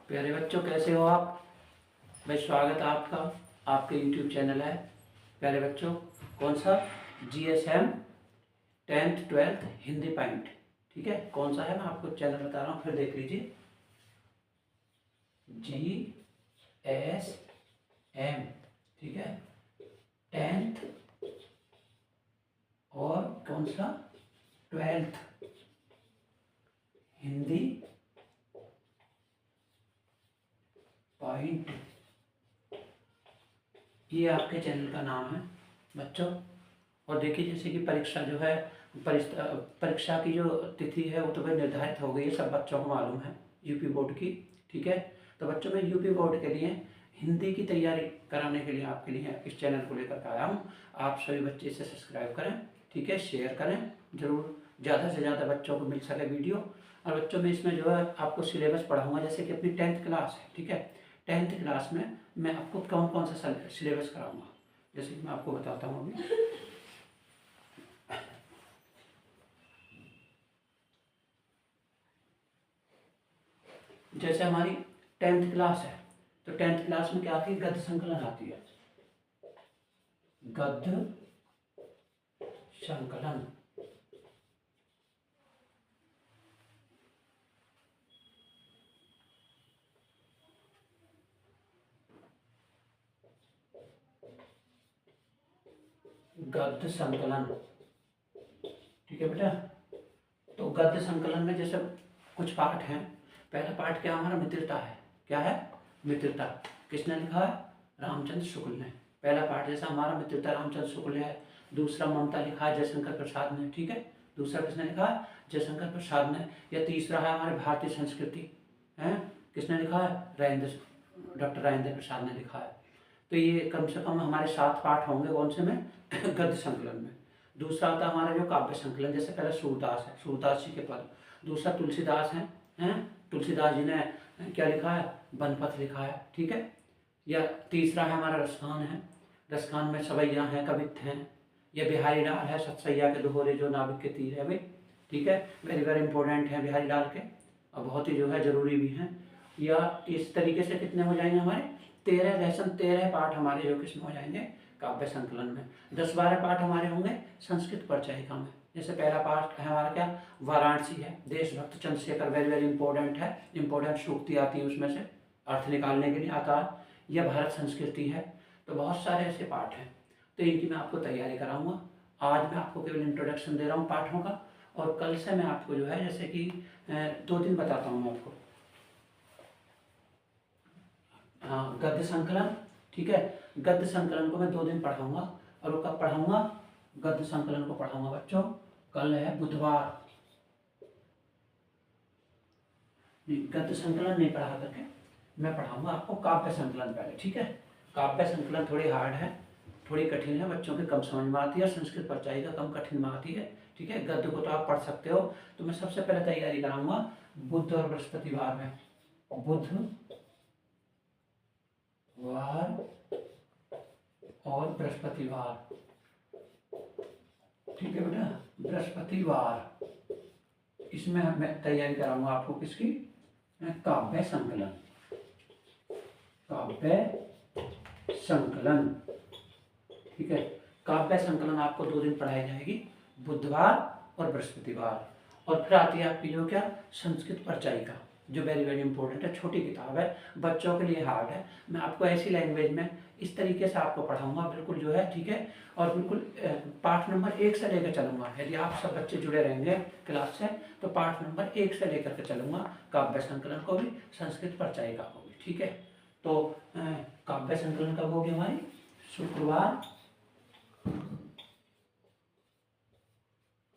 प्यारे बच्चों, कैसे हो आप? भाई स्वागत है आपका। आपके YouTube चैनल है। प्यारे बच्चों, कौन सा? GSM 10th 12th Hindi point. ठीक है, कौन सा है मैं आपको चैनल बता रहा हूँ, फिर देख लीजिए। GSM, ठीक है, 10th और कौन सा 12th हिंदी पॉइंट। ये आपके चैनल का नाम है बच्चों। और देखिए, जैसे कि परीक्षा जो है, परीक्षा की जो तिथि है वो तो भाई निर्धारित हो गई है, सब बच्चों को मालूम है, यूपी बोर्ड की। ठीक है, तो बच्चों में यूपी बोर्ड के लिए हिंदी की तैयारी कराने के लिए आपके लिए इस चैनल को लेकर के आया हूँ। आप सभी बच्चे इसे सब्सक्राइब करें, ठीक है, शेयर करें ज़रूर, ज़्यादा से ज़्यादा बच्चों को मिल सके वीडियो। और बच्चों में इसमें जो है आपको सिलेबस पढ़ाऊँगा, जैसे कि अपनी 10th क्लास है, ठीक है, 10th क्लास में मैं आपको कौन कौन सा सिलेबस कराऊँगा, जैसे कि मैं आपको बताता हूँ अभी। जैसे हमारी 10th क्लास है, तो 10th क्लास में क्या आती है? गद्य संकलन आती है। गद्य संकलन, गद्य संकलन, ठीक है बेटा। तो गद्य संकलन में जैसे कुछ पाठ हैं। पहला पाठ क्या हमारा? मित्रता है। क्या है? मित्रता। किसने लिखा है? रामचंद्र शुक्ल ने। पहला पाठ जैसा हमारा मित्रता रामचंद्र शुक्ल है। दूसरा ममता लिखा है जयशंकर प्रसाद ने, ठीक है। दूसरा किसने लिखा है? जयशंकर प्रसाद ने। या तीसरा है हमारे भारतीय संस्कृति है, किसने लिखा है? डॉक्टर राजेंद्र प्रसाद ने लिखा है। तो ये कम से कम हमारे 7 पाठ होंगे, कौन से में? गद्य संकलन में। दूसरा आता है हमारा जो काव्य संकलन, जैसे पहले सूरदास है, सूरदास जी के पद। दूसरा तुलसीदास हैं, तुलसीदास जी ने क्या लिखा है? बनपथ लिखा है, ठीक है। या तीसरा है हमारा रसखान है, रसखान में सवैया हैं, कवित्त हैं। या बिहारी लाल है, सतसैया के दोहरे जो नाविक के तीर है भाई, ठीक है, वेरी वेरी इंपॉर्टेंट है बिहारी लाल के, और बहुत ही जो है जरूरी भी हैं। या इस तरीके से कितने हो जाएंगे हमारे? 13 लेसन, 13 पाठ हमारे जो किसमें हो जाएंगे? काव्य संकलन में। 10-12 पाठ हमारे होंगे संस्कृत परिचायिका में। जैसे पहला पाठ है हमारा क्या? वाराणसी है, देशभक्त चंद्रशेखर, वेरी वेरी इंपॉर्टेंट है, इंपॉर्टेंट सूक्ति आती है उसमें से, अर्थ निकालने के लिए आता है। यह भारत संस्कृति है। तो बहुत सारे ऐसे पाठ हैं, तो इनकी मैं आपको तैयारी कराऊंगा। आज मैं आपको केवल इंट्रोडक्शन दे रहा हूँ पाठों का, और कल से मैं आपको जो है जैसे कि 2 दिन बताता हूँ मैं आपको। हाँ, गद्य संकलन, ठीक है। गद्य संकलन को मैं 2 दिन पढ़ाऊंगा। और वो कब पढ़ाऊंगा? गद्य संकलन को पढ़ाऊंगा बच्चों, कल है बुधवार। गद्य संकलन नहीं पढ़ा करके मैं पढ़ाऊंगा आपको काव्य संकलन पहले, ठीक है। काव्य संकलन थोड़ी हार्ड है, थोड़ी कठिन है, बच्चों के कम समझ में आती है, संस्कृत परिचायिका कम कठिन में आती है, ठीक है। गद्य को तो आप पढ़ सकते हो। तो मैं सबसे पहले तैयारी कराऊंगा बुध और बृहस्पतिवार में, बुधवार और बृहस्पतिवार, ठीक है बेटा, बृहस्पतिवार। इसमें मैं तैयारी कराऊंगा आपको किसकी? काव्य संकलन, काव्य संकलन, ठीक है। काव्य संकलन आपको 2 दिन पढ़ाई जाएगी, बुधवार और बृहस्पतिवार। और फिर आती है आपकी जो क्या? संस्कृत परिचायिका, जो वेरी वेरी इंपॉर्टेंट है, छोटी किताब है, बच्चों के लिए हार्ड है। मैं आपको ऐसी लैंग्वेज में इस तरीके से आपको पढ़ाऊंगा, बिल्कुल जो है, ठीक है। और बिल्कुल पाठ नंबर 1 से लेकर चलूंगा। यदि आप सब बच्चे जुड़े रहेंगे क्लास से, तो पाठ नंबर 1 से लेकर के चलूंगा, काव्य संकलन को भी, संस्कृत परिचायिका को भी, ठीक है। तो काव्य संकलन कब होगी हमारी? शुक्रवार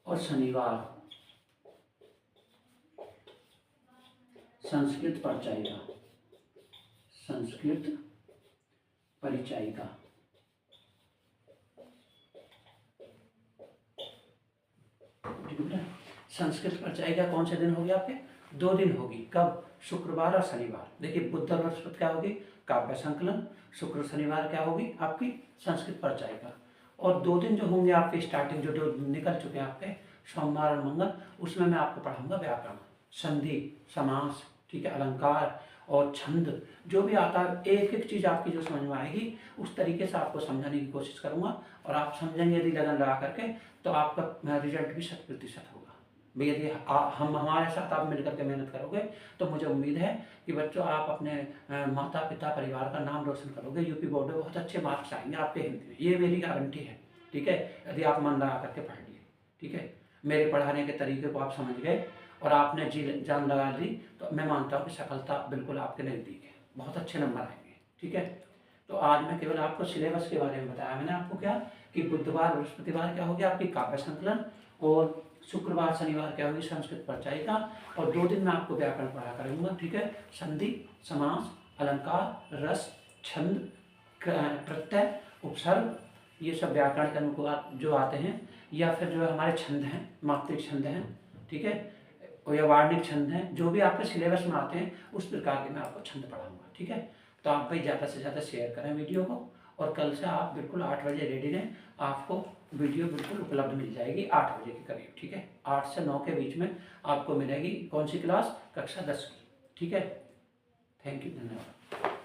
और शनिवार। संस्कृत परिचायिका, संस्कृत परिचायिका, संस्कृत परिचायिका कौन से दिन होगी आपके? 2 दिन होगी। कब? शुक्रवार और शनिवार। देखिए, बुध और बृहस्पति क्या होगी? काव्य संकलन। शुक्र शनिवार क्या होगी आपकी? संस्कृत परिचायिका। और 2 दिन जो होंगे आपके स्टार्टिंग, जो 2 निकल चुके हैं आपके, सोमवार और मंगल, उसमें मैं आपको पढ़ाऊंगा व्याकरण, संधि, समास, ठीक है, अलंकार और छंद जो भी आता है, एक एक चीज़ आपकी जो समझ में आएगी उस तरीके से आपको समझाने की कोशिश करूँगा, और आप समझेंगे यदि लगन लगा करके तो आपका रिजल्ट भी 100% होगा। भाई यदि हम हमारे साथ आप मिलकर के मेहनत करोगे तो मुझे उम्मीद है कि बच्चों आप अपने माता पिता परिवार का नाम रोशन करोगे। यूपी बोर्ड में बहुत अच्छे मार्क्स आएंगे आपके हिंदी में, ये मेरी गारंटी है। ठीक है, यदि आप मन लगा करके पढ़ लिए। ठीक है, मेरे पढ़ाने के तरीके को आप समझ गए और आपने जी जान लगा ली तो मैं मानता हूँ कि सफलता बिल्कुल आपके नज़दीक है, बहुत अच्छे नंबर आएंगे। ठीक है, तो आज मैं केवल आपको सिलेबस के बारे में बताया। मैंने आपको क्या कि बुधवार बृहस्पतिवार क्या हो गया आपकी काव्य संकलन, और शुक्रवार शनिवार क्या होगी संस्कृत परिचयिका, और 2 दिन में आपको व्याकरण पढ़ा करूँगा। ठीक है, संधि, समास, अलंकार, रस, छंद, प्रत्यय, उपसर्ग, ये सब व्याकरण के अनुकूल जो आते हैं, या फिर जो हमारे छंद हैं, मात्रिक छंद हैं। ठीक है, या वार्णिक छंद हैं, जो भी आपके सिलेबस में आते हैं उस प्रकार के मैं आपको छंद पढ़ाऊंगा। ठीक है, तो आप भाई ज़्यादा से ज़्यादा शेयर करें वीडियो को, और कल से आप बिल्कुल 8 बजे रेडी रहें, आपको वीडियो बिल्कुल उपलब्ध मिल जाएगी 8 बजे के करीब। ठीक है, 8 से 9 के बीच में आपको मिलेगी कौन सी क्लास, कक्षा 10 की। ठीक है, थैंक यू, धन्यवाद।